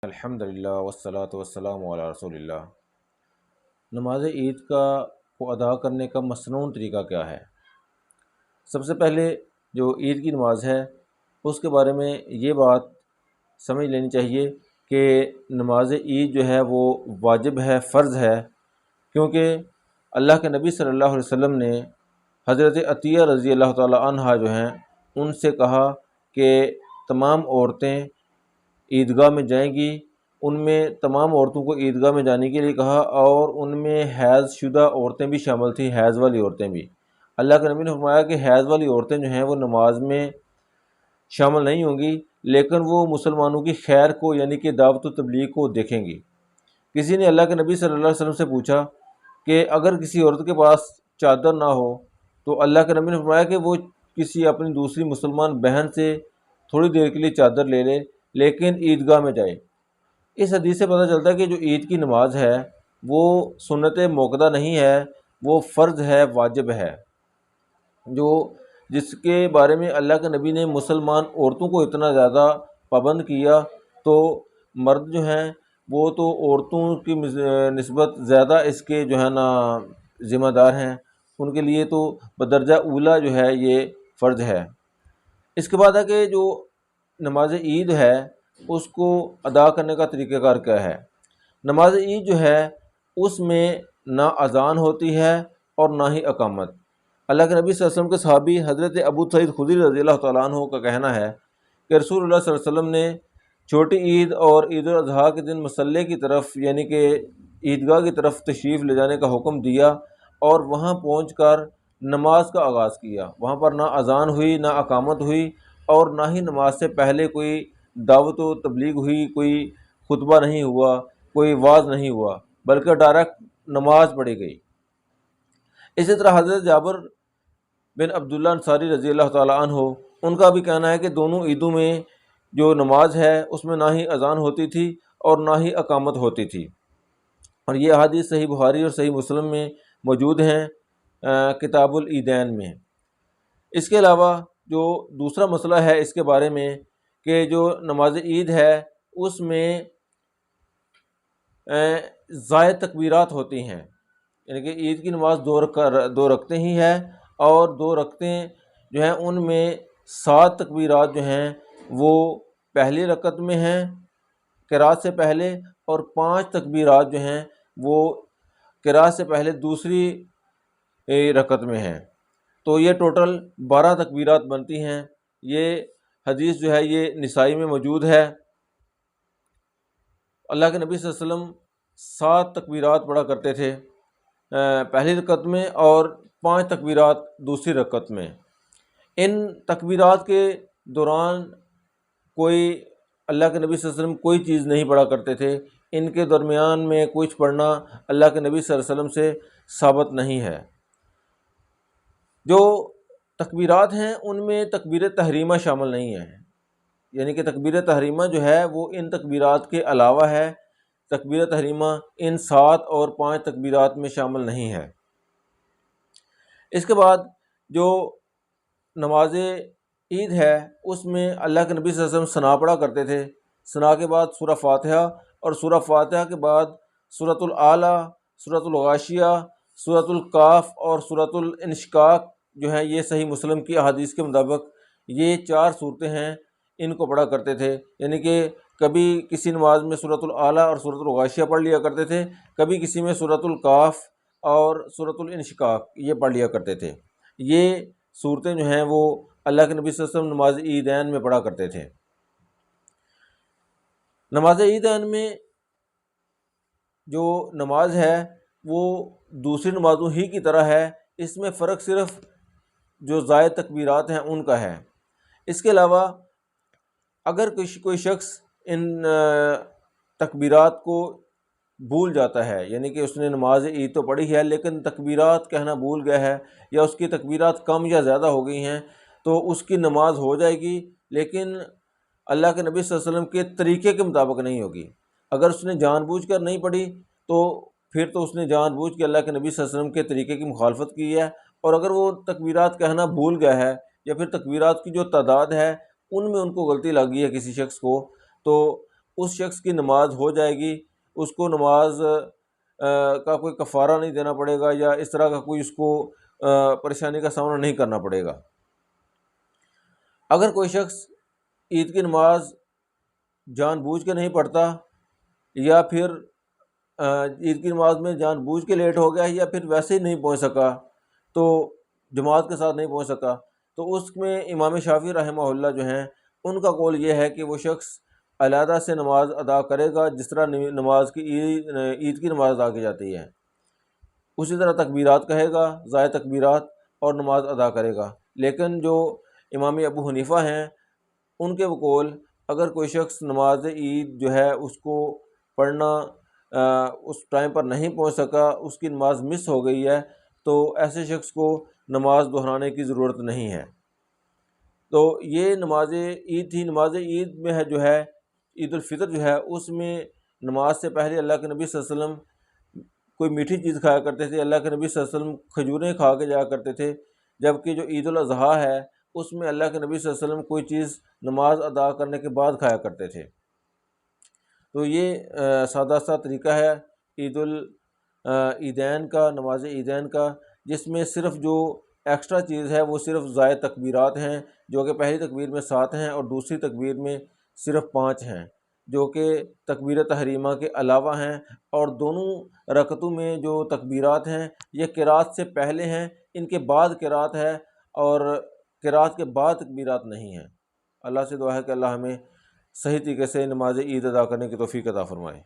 الحمدللہ والصلاۃ والسلام علی رسول اللہ۔ نماز عید کو ادا کرنے کا مسنون طریقہ کیا ہے؟ سب سے پہلے جو عید کی نماز ہے اس کے بارے میں یہ بات سمجھ لینی چاہیے کہ نماز عید جو ہے وہ واجب ہے، فرض ہے، کیونکہ اللہ کے نبی صلی اللہ علیہ وسلم نے حضرت عطیہ رضی اللہ تعالی عنہا جو ہیں ان سے کہا کہ تمام عورتیں عیدگاہ میں جائیں گی، ان میں تمام عورتوں کو عیدگاہ میں جانے کے لیے کہا، اور ان میں حیض شدہ عورتیں بھی شامل تھیں، حیض والی عورتیں بھی۔ اللہ کے نبی نے فرمایا کہ حیض والی عورتیں جو ہیں وہ نماز میں شامل نہیں ہوں گی، لیکن وہ مسلمانوں کی خیر کو یعنی کہ دعوت و تبلیغ کو دیکھیں گی۔ کسی نے اللہ کے نبی صلی اللہ علیہ وسلم سے پوچھا کہ اگر کسی عورت کے پاس چادر نہ ہو تو اللہ کے نبی نے فرمایا کہ وہ کسی اپنی دوسری مسلمان بہن سے تھوڑی دیر کے لیے چادر لے لے، لیکن عیدگاہ میں جائے۔ اس حدیث سے پتہ چلتا ہے کہ جو عید کی نماز ہے وہ سنت موقدہ نہیں ہے، وہ فرض ہے، واجب ہے، جس کے بارے میں اللہ کے نبی نے مسلمان عورتوں کو اتنا زیادہ پابند کیا، تو مرد جو ہیں وہ تو عورتوں کی نسبت زیادہ اس کے جو ہے نا ذمہ دار ہیں، ان کے لیے تو بدرجہ اولیٰ جو ہے یہ فرض ہے۔ اس کے بعد ہے کہ جو نماز عید ہے اس کو ادا کرنے کا طریقہ کار کیا ہے؟ نماز عید جو ہے اس میں نہ اذان ہوتی ہے اور نہ ہی اقامت۔ اللہ کے نبی صلی اللہ علیہ وسلم کے صحابی حضرت ابو سعید خدری رضی اللہ تعالیٰ عنہ کا کہنا ہے کہ رسول اللہ صلی اللہ علیہ وسلم نے چھوٹی عید اور عید الاضحیٰ کے دن مصلی کی طرف یعنی کہ عیدگاہ کی طرف تشریف لے جانے کا حکم دیا، اور وہاں پہنچ کر نماز کا آغاز کیا۔ وہاں پر نہ اذان ہوئی، نہ اقامت ہوئی، اور نہ ہی نماز سے پہلے کوئی دعوت و تبلیغ ہوئی، کوئی خطبہ نہیں ہوا، کوئی وعظ نہیں ہوا، بلکہ ڈائریکٹ نماز پڑھی گئی۔ اسی طرح حضرت جابر بن عبداللہ انصاری رضی اللہ تعالیٰ عنہ، ان کا بھی کہنا ہے کہ دونوں عیدوں میں جو نماز ہے اس میں نہ ہی اذان ہوتی تھی اور نہ ہی اقامت ہوتی تھی، اور یہ احادیث صحیح بخاری اور صحیح مسلم میں موجود ہیں، کتاب العیدین میں۔ اس کے علاوہ جو دوسرا مسئلہ ہے اس کے بارے میں کہ جو نماز عید ہے اس میں زائد تکبیرات ہوتی ہیں، یعنی کہ عید کی نماز دو رکعتیں ہی ہے، اور دو رکعتیں جو ہیں ان میں 7 تکبیرات جو ہیں وہ پہلی رکعت میں ہیں قرات سے پہلے، اور 5 تکبیرات جو ہیں وہ قرات سے پہلے دوسری رکعت میں ہیں، تو یہ ٹوٹل 12 تکبیرات بنتی ہیں۔ یہ حدیث جو ہے یہ نسائی میں موجود ہے۔ اللہ کے نبی صلی اللہ علیہ وسلم 7 تکبیرات پڑھا کرتے تھے پہلی رکعت میں، اور 5 تکبیرات دوسری رکعت میں۔ ان تکبیرات کے دوران کوئی اللہ کے نبی صلی اللہ علیہ وسلم کوئی چیز نہیں پڑھا کرتے تھے، ان کے درمیان میں کچھ پڑھنا اللہ کے نبی صلی اللہ علیہ وسلم سے ثابت نہیں ہے۔ جو تکبیرات ہیں ان میں تکبیر تحریمہ شامل نہیں ہے، یعنی کہ تکبیر تحریمہ جو ہے وہ ان تکبیرات کے علاوہ ہے، تکبیر تحریمہ ان 7 اور 5 تکبیرات میں شامل نہیں ہے۔ اس کے بعد جو نماز عید ہے اس میں اللہ کے نبی صلی اللہ علیہ وسلم ثنا پڑھا کرتے تھے، ثنا کے بعد سورہ فاتحہ، اور سورہ فاتحہ کے بعد سورۃ الاعلیٰ، سورۃ الغاشیہ، سورۃ القاف اور سورۃ الانشقاق جو ہیں یہ صحیح مسلم کی احادیث کے مطابق یہ 4 صورتیں ہیں، ان کو پڑھا کرتے تھے، یعنی کہ کبھی کسی نماز میں سورۃ الاعلیٰ اور سورۃ الغاشیہ پڑھ لیا کرتے تھے، کبھی کسی میں سورۃ القاف اور سورۃ الانشقاق یہ پڑھ لیا کرتے تھے۔ یہ صورتیں جو ہیں وہ اللہ کے نبی صلی اللہ علیہ وسلم نماز عیدین میں پڑھا کرتے تھے۔ نماز عیدین میں جو نماز ہے وہ دوسری نمازوں ہی کی طرح ہے، اس میں فرق صرف جو زائد تکبیرات ہیں ان کا ہے۔ اس کے علاوہ اگر کوئی شخص ان تکبیرات کو بھول جاتا ہے، یعنی کہ اس نے نماز عید تو پڑھی ہے لیکن تکبیرات کہنا بھول گیا ہے، یا اس کی تکبیرات کم یا زیادہ ہو گئی ہیں، تو اس کی نماز ہو جائے گی، لیکن اللہ کے نبی صلی اللہ علیہ وسلم کے طریقے کے مطابق نہیں ہوگی۔ اگر اس نے جان بوجھ کر نہیں پڑھی تو پھر تو اس نے جان بوجھ کے اللہ کے نبی صلی اللہ علیہ وسلم کے طریقے کی مخالفت کی ہے، اور اگر وہ تکبیرات کہنا بھول گیا ہے یا پھر تکبیرات کی جو تعداد ہے ان میں ان کو غلطی لگ گئی ہے کسی شخص کو، تو اس شخص کی نماز ہو جائے گی، اس کو نماز کا کوئی کفارہ نہیں دینا پڑے گا، یا اس طرح کا کوئی اس کو پریشانی کا سامنا نہیں کرنا پڑے گا۔ اگر کوئی شخص عید کی نماز جان بوجھ کے نہیں پڑھتا، یا پھر عید کی نماز میں جان بوجھ کے لیٹ ہو گیا، یا پھر ویسے ہی نہیں پہنچ سکا، تو جماعت کے ساتھ نہیں پہنچ سکا، تو اس میں امام شافعی رحمہ اللہ جو ہیں ان کا قول یہ ہے کہ وہ شخص علیحدہ سے نماز ادا کرے گا، جس طرح نماز کی عید کی نماز ادا کی جاتی ہے، اسی طرح تکبیرات کہے گا، زائد تکبیرات، اور نماز ادا کرے گا۔ لیکن جو امام ابو حنیفہ ہیں ان کے بقول اگر کوئی شخص نماز عید جو ہے اس کو پڑھنا اس ٹائم پر نہیں پہنچ سکا، اس کی نماز مس ہو گئی ہے، تو ایسے شخص کو نماز دہرانے کی ضرورت نہیں ہے۔ تو یہ نماز عید تھی۔ نماز عید میں ہے جو ہے عید الفطر جو ہے، اس میں نماز سے پہلے اللہ کے نبی صلی اللہ علیہ وسلم کوئی میٹھی چیز کھایا کرتے تھے۔ اللہ کے نبی صلی اللہ علیہ وسلم کھجوریں کھا کے جایا کرتے تھے، جبکہ جو عید الاضحیٰ ہے اس میں اللہ کے نبی صلی اللہ علیہ وسلم کوئی چیز نماز ادا کرنے کے بعد کھایا کرتے تھے۔ تو یہ سادہ سا طریقہ ہے عیدین کا، نماز عیدین کا، جس میں صرف جو ایکسٹرا چیز ہے وہ صرف زائد تکبیرات ہیں، جو کہ پہلی تکبیر میں 7 ہیں اور دوسری تکبیر میں صرف 5 ہیں، جو کہ تکبیر تحریمہ کے علاوہ ہیں، اور دونوں رکعتوں میں جو تکبیرات ہیں یہ قرات سے پہلے ہیں، ان کے بعد قرات ہے، اور قرات کے بعد تکبیرات نہیں ہیں۔ اللہ سے دعا ہے کہ اللہ ہمیں صحیح طریقے سے نماز عید ادا کرنے کی توفیق عطا فرمائے۔